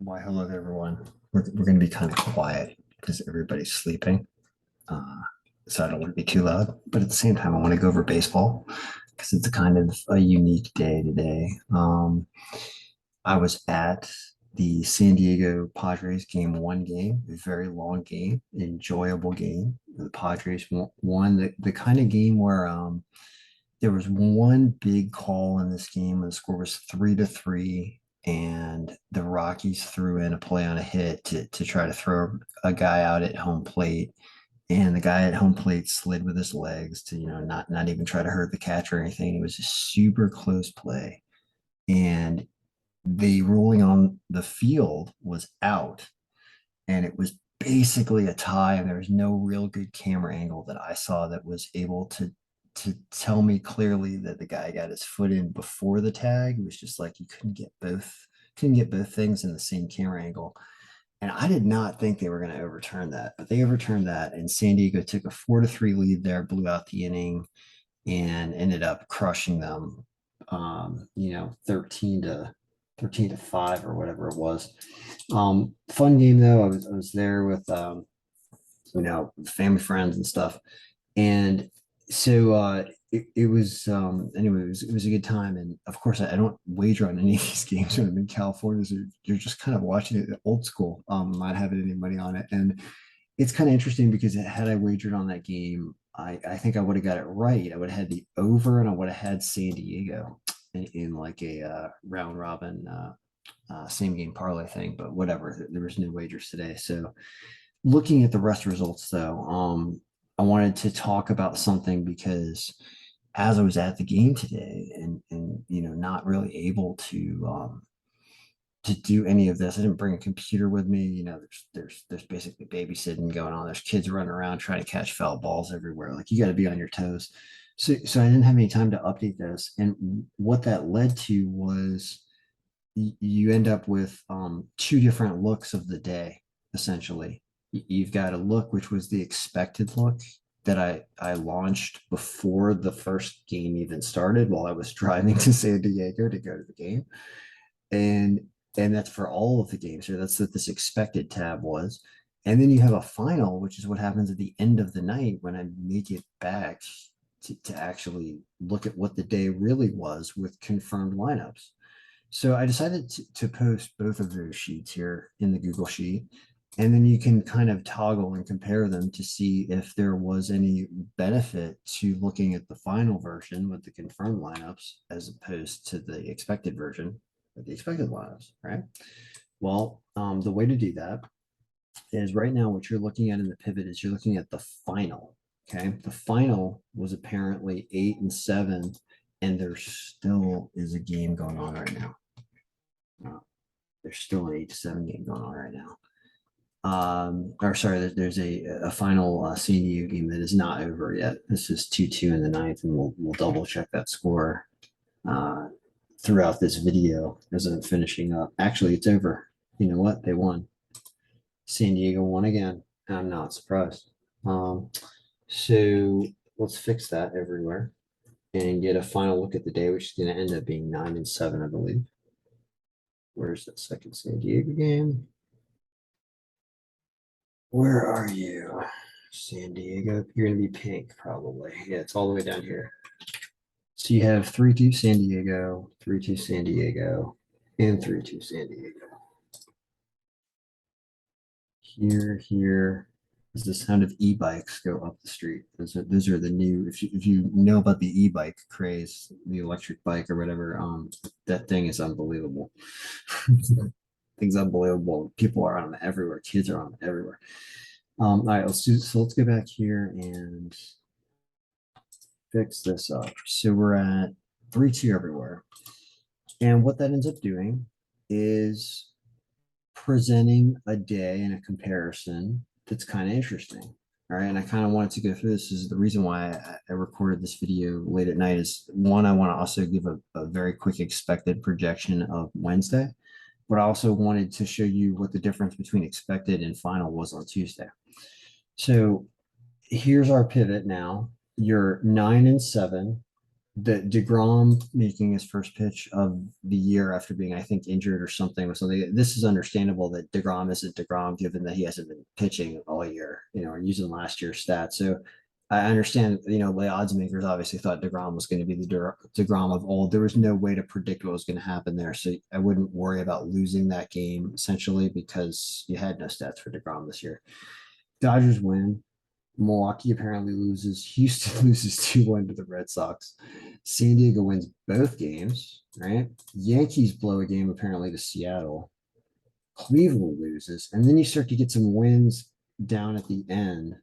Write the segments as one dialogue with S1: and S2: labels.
S1: Why, hello there, everyone. We're going to be kind of quiet because everybody's sleeping. Uh, so I don't want to be too loud. But at the same time, I want to go over baseball because it's a kind of a unique day today. I was at the San Diego Padres game, a very long game, enjoyable game. The Padres won the kind of game where there was one big call in this game, and the score was 3-3. And the Rockies threw in a play on a hit to try to throw a guy out at home plate. And the guy at home plate slid with his legs to, not even try to hurt the catcher or anything. It was a super close play. And the ruling on the field was out. And it was basically a tie, and there was no real good camera angle that I saw that was able to tell me clearly that the guy got his foot in before the tag. It was just like you couldn't get both things in the same camera angle. And I did not think they were going to overturn that, but they overturned that, and San Diego took a 4-3 lead there, blew out the inning, and ended up crushing them. 13-5 or whatever it was. Fun game though. I was there with family, friends, and stuff. And so it was anyway, it was a good time. And of course, I don't wager on any of these games when I'm in California. So you're just kind of watching it old school. Not having any money on it. And it's kind of interesting because had I wagered on that game, I think I would have got it right. I would have had the over, and I would have had San Diego in like a round robin same game parlay thing. But whatever, there was no wagers today. So looking at the rest results though, I wanted to talk about something because as I was at the game today and not really able to do any of this. I didn't bring a computer with me. There's basically babysitting going on. There's kids running around trying to catch foul balls everywhere. Like you got to be on your toes. So I didn't have any time to update this. And what that led to was you end up with two different looks of the day, essentially. You've got a look which was the expected look that I launched before the first game even started while I was driving to San Diego to go to the game. And and that's for all of the games here. That's what this expected tab was. And then you have a final, which is what happens at the end of the night when I make it back to actually look at what the day really was with confirmed lineups. So I decided to post both of those sheets here in the Google Sheet. And then you can kind of toggle and compare them to see if there was any benefit to looking at the final version with the confirmed lineups as opposed to the expected version with the expected lineups, right? Well, the way to do that is right now what you're looking at in the pivot is you're looking at the final. Okay. The final was apparently 8-7, and there still is a game going on right now. There's still an 8-7 game going on right now. Or sorry, there's a final San Diego game that is not over yet. This is 2-2 in the ninth, and we'll double check that score uh, throughout this video as I'm finishing up. Actually, it's over. You know what? They won. San Diego won again. I'm not surprised. Um, so let's fix that everywhere and get a final look at the day, which is going to end up being 9-7, I believe. Where's that second San Diego game? Where are you? San Diego. You're going to be pink, probably. Yeah, it's all the way down here. So you have 3-2 San Diego, 3-2 San Diego, and 3-2 San Diego. Here is the sound of e-bikes go up the street. Those are the new. If you know about the e-bike craze, the electric bike or whatever, that thing is unbelievable. Thing's unbelievable. People are on them everywhere. Kids are on them everywhere. All right, let's go back here and fix this up. So we're at 3-2 everywhere. And what that ends up doing is presenting a day and a comparison that's kind of interesting. All right. And I kind of wanted to go through this. Is the reason why I recorded this video late at night is one, I want to also give a very quick expected projection of Wednesday, but I also wanted to show you what the difference between expected and final was on Tuesday. So here's our pivot now. You're 9-7 the DeGrom making his first pitch of the year after being, I think, injured or something. This is understandable that DeGrom isn't DeGrom given that he hasn't been pitching all year, or using last year's stats. So I understand, the odds makers obviously thought DeGrom was going to be the DeGrom of old. There was no way to predict what was going to happen there. So I wouldn't worry about losing that game essentially because you had no stats for DeGrom this year. Dodgers win. Milwaukee apparently loses. Houston loses 2-1 to the Red Sox. San Diego wins both games, right? Yankees blow a game apparently to Seattle. Cleveland loses. And then you start to get some wins down at the end.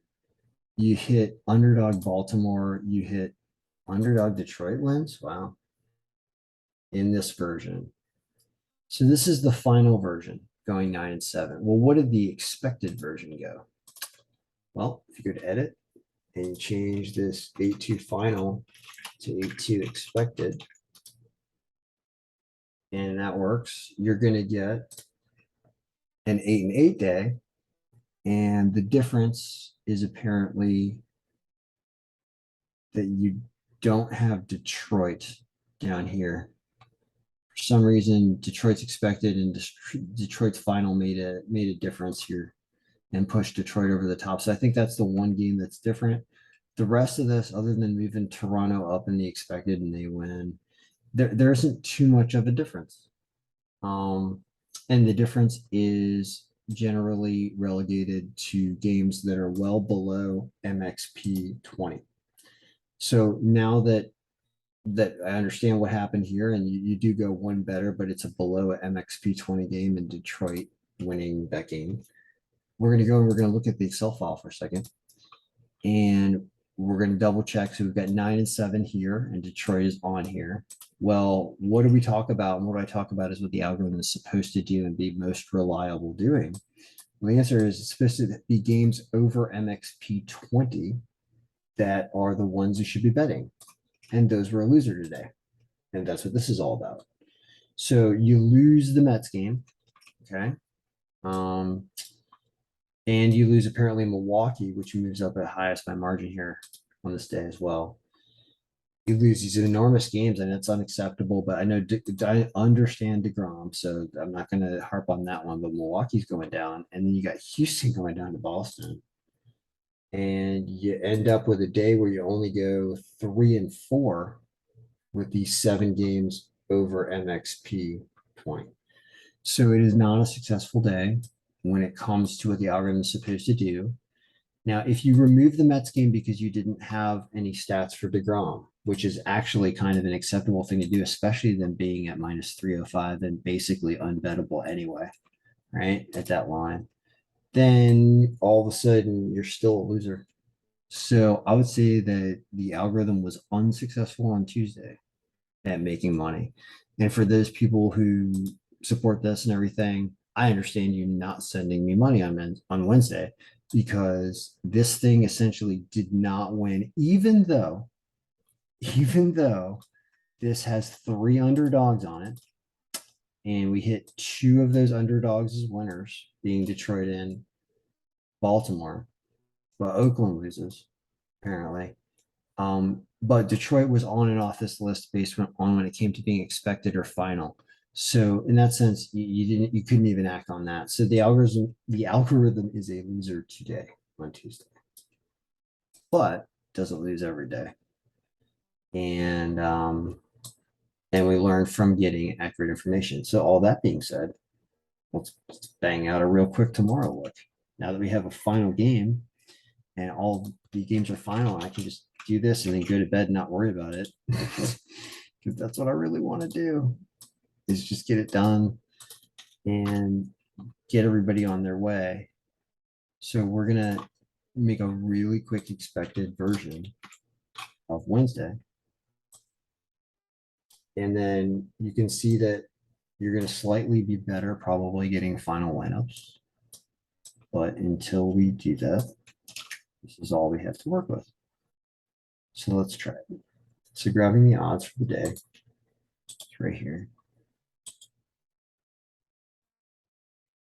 S1: You hit underdog Baltimore. You hit underdog Detroit wins. Wow. In this version. So this is the final version going 9-7. Well, what did the expected version go? Well, if you go to edit and change this 8-2 final to 8-2 expected, and that works, you're going to get an 8-8 day. And the difference is apparently that you don't have Detroit down here. For some reason, Detroit's expected and Detroit's final made a difference here and pushed Detroit over the top. So I think that's the one game that's different. The rest of this, other than moving Toronto up in the expected and they win, there isn't too much of a difference. And the difference is generally relegated to games that are well below MXP 20. So now that I understand what happened here, and you do go one better, but it's a below MXP 20 game in Detroit winning that game. We're going to go and we're going to look at the Excel file for a second. And we're going to double check. So we've got 9-7 here, and Detroit is on here. Well, what do we talk about? And what I talk about is what the algorithm is supposed to do and be most reliable doing. Well, the answer is it's supposed to be games over MXP 20 that are the ones you should be betting. And those were a loser today. And that's what this is all about. So you lose the Mets game. Okay. And you lose apparently Milwaukee, which moves up at highest by margin here on this day as well. You lose these enormous games, and it's unacceptable. But I know I understand DeGrom, so I'm not going to harp on that one. But Milwaukee's going down, and then you got Houston going down to Boston, and you end up with a day where you only go 3-4 with these 7 games over MXP point. So it is not a successful day when it comes to what the algorithm is supposed to do. Now, if you remove the Mets game because you didn't have any stats for DeGrom, which is actually kind of an acceptable thing to do, especially them being at minus 305 and basically unbettable anyway, right? At that line, then all of a sudden you're still a loser. So I would say that the algorithm was unsuccessful on Tuesday at making money. And for those people who support this and everything, I understand you not sending me money on Wednesday because this thing essentially did not win, even though this has 3 underdogs on it, and we hit 2 of those underdogs as winners, being Detroit and Baltimore, but Oakland loses apparently. But Detroit was on and off this list based on when it came to being expected or final. So in that sense, you couldn't even act on that. So the algorithm is a loser today on Tuesday, but doesn't lose every day. And we learn from getting accurate information. So all that being said, let's bang out a real quick tomorrow look. Now that we have a final game and all the games are final, I can just do this and then go to bed and not worry about it. Because that's what I really want to do, is just get it done and get everybody on their way. So we're going to make a really quick expected version of Wednesday. And then you can see that you're going to slightly be better, probably getting final lineups. But until we do that, this is all we have to work with. So let's try it. So grabbing the odds for the day, it's right here.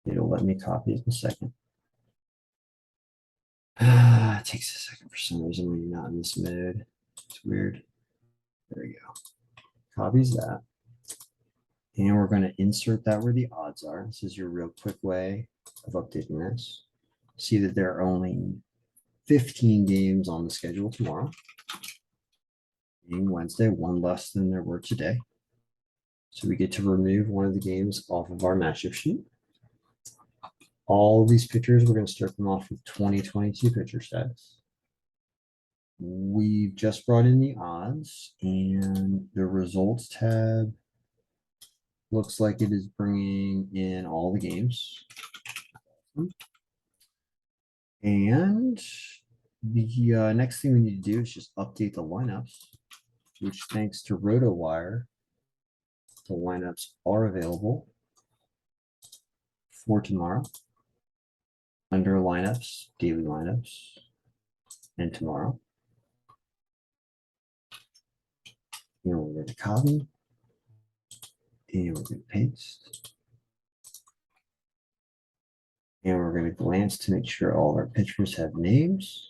S1: It'll let me copy it in a second. It takes a second for some reason when you're not in this mode. It's weird. There you go. Copies that. And we're going to insert that where the odds are. This is your real quick way of updating this. See that there are only 15 games on the schedule tomorrow, being Wednesday, one less than there were today. So we get to remove one of the games off of our matchup sheet. All these pictures, we're going to start them off with 2022 pitcher status. We've just brought in the odds, and the results tab looks like it is bringing in all the games. And the next thing we need to do is just update the lineups, which thanks to RotoWire, the lineups are available for tomorrow under lineups, daily lineups, and tomorrow. And we're going to copy, and we're going to paste. And we're going to glance to make sure all our pitchers have names.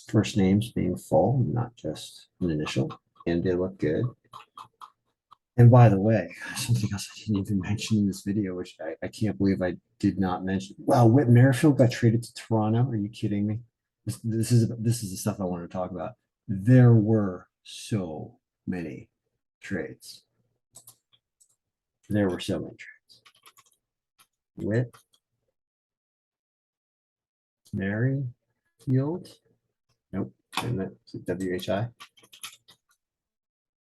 S1: First names being full, not just an initial, and they look good. And by the way, something else I didn't even mention in this video, which I can't believe I did not mention. Wow, Whit Merrifield got traded to Toronto. Are you kidding me? This is the stuff I wanted to talk about. There were so many trades. There were so many trades. Whit Merrifield. Nope, WHI.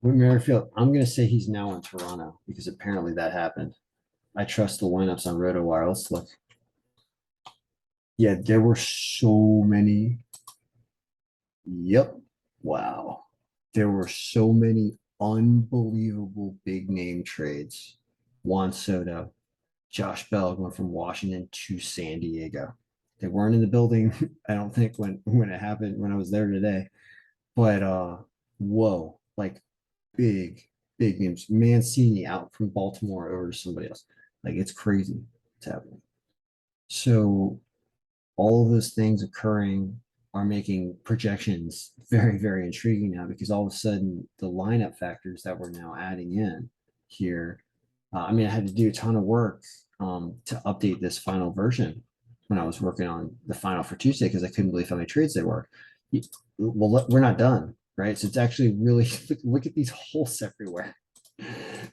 S1: Whit Merrifield, I'm going to say he's now in Toronto because apparently that happened. I trust the lineups on RotoWire. Let's look. Yeah, there were so many. Yep. Wow. There were so many unbelievable big name trades. Juan Soto, Josh Bell going from Washington to San Diego. They weren't in the building, I don't think, when it happened, when I was there today. But whoa, like big names. Mancini out from Baltimore over to somebody else. Like it's crazy. It's happening. So all of those things occurring are making projections very intriguing now because all of a sudden the lineup factors that we're now adding in here. I mean, I had to do a ton of work to update this final version when I was working on the final for Tuesday because I couldn't believe how many trades they were. Well, we're not done, right? So it's actually really look at these holes everywhere.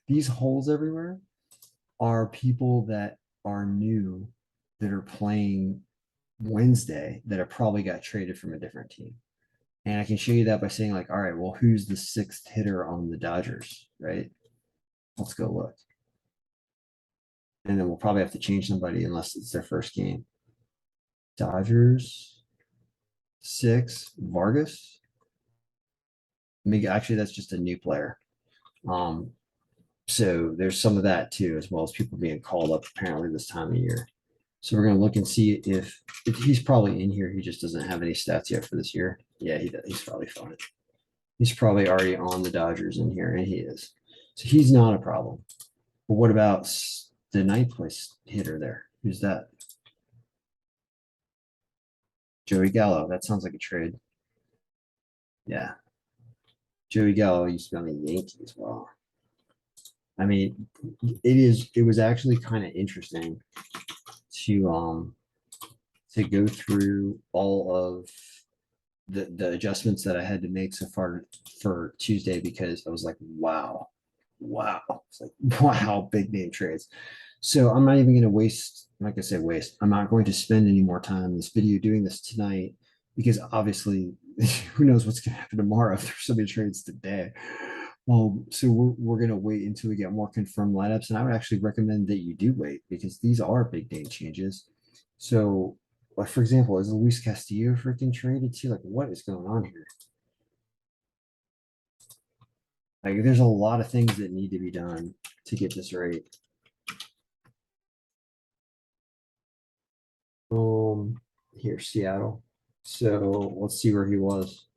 S1: These holes everywhere are people that are new that are playing Wednesday that have probably got traded from a different team. And I can show you that by saying, like, all right, well, who's the sixth hitter on the Dodgers, right? Let's go look. And then we'll probably have to change somebody unless it's their first game. Dodgers, six, Vargas. Maybe actually that's just a new player. So there's some of that too, as well as people being called up apparently this time of year. So we're going to look and see if he's probably in here. He just doesn't have any stats yet for this year. Yeah, he does. He's probably fine. He's probably already on the Dodgers in here, and he is. So he's not a problem. But what about the ninth place hitter there? Who's that? Joey Gallo. That sounds like a trade. Yeah. Joey Gallo used to be on the Yankees. Wow. I mean, it was actually kind of interesting to go through all of the adjustments that I had to make so far for Tuesday because I was like, wow. It's like, wow, big name trades. So I'm not even going to waste, like I said, I'm not going to spend any more time in this video doing this tonight because obviously who knows what's going to happen tomorrow if there's so many trades today. So we're going to wait until we get more confirmed lineups. And I would actually recommend that you do wait because these are big name changes. So, like, for example, is Luis Castillo freaking traded to? Like, what is going on here? Like, there's a lot of things that need to be done to get this right. Here, Seattle. So let's see where he was.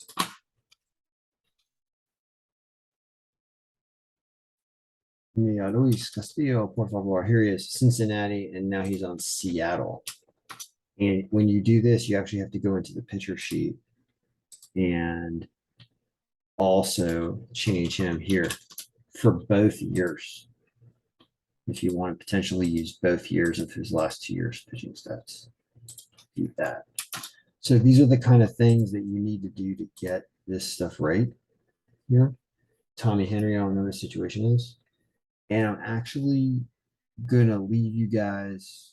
S1: Yeah, Luis Castillo, por favor. Here he is, Cincinnati, and now he's on Seattle. And when you do this, you actually have to go into the pitcher sheet and also change him here for both years. If you want to potentially use both years of his last 2 years pitching stats, do that. So these are the kind of things that you need to do to get this stuff right here. Tommy Henry, I don't know what the situation is. And I'm actually gonna leave you guys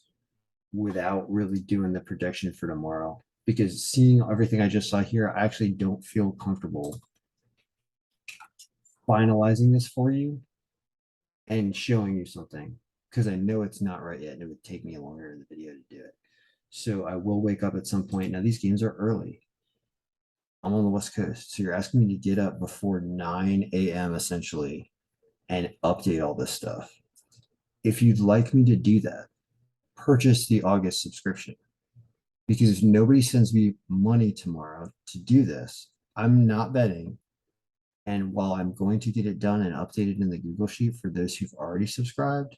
S1: without really doing the projection for tomorrow because seeing everything I just saw here, I actually don't feel comfortable finalizing this for you and showing you something because I know it's not right yet and it would take me longer in the video to do it. So I will wake up at some point. Now these games are early. I'm on the West Coast. So you're asking me to get up before 9 a.m. essentially and update all this stuff. If you'd like me to do that, purchase the August subscription because if nobody sends me money tomorrow to do this, I'm not betting. And while I'm going to get it done and updated in the Google Sheet for those who've already subscribed,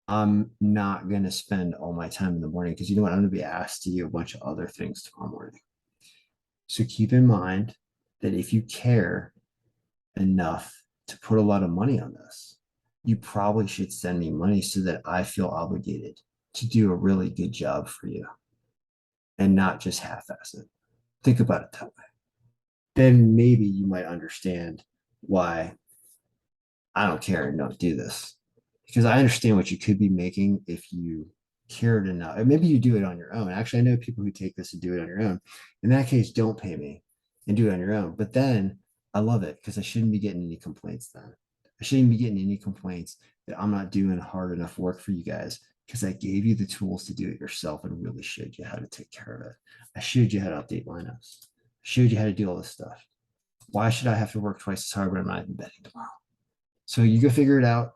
S1: I'm not going to spend all my time in the morning because you know what? I'm going to be asked to do a bunch of other things tomorrow morning. So keep in mind that if you care enough to put a lot of money on this, you probably should send me money so that I feel obligated to do a really good job for you and not just half-ass it. Think about it that way. Then maybe you might understand why I don't care and don't do this. Because I understand what you could be making if you cared enough. And maybe you do it on your own. Actually, I know people who take this and do it on your own. In that case, don't pay me and do it on your own. But then I love it because I shouldn't be getting any complaints then. I shouldn't be getting any complaints that I'm not doing hard enough work for you guys because I gave you the tools to do it yourself and really showed you how to take care of it. I showed you how to update lineups. I showed you how to do all this stuff. Why should I have to work twice as hard when I'm not even betting tomorrow? So you go figure it out.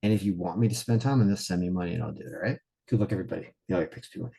S1: And if you want me to spend time on this, send me money and I'll do it. All right. Good luck, everybody. The Algo Picks P1.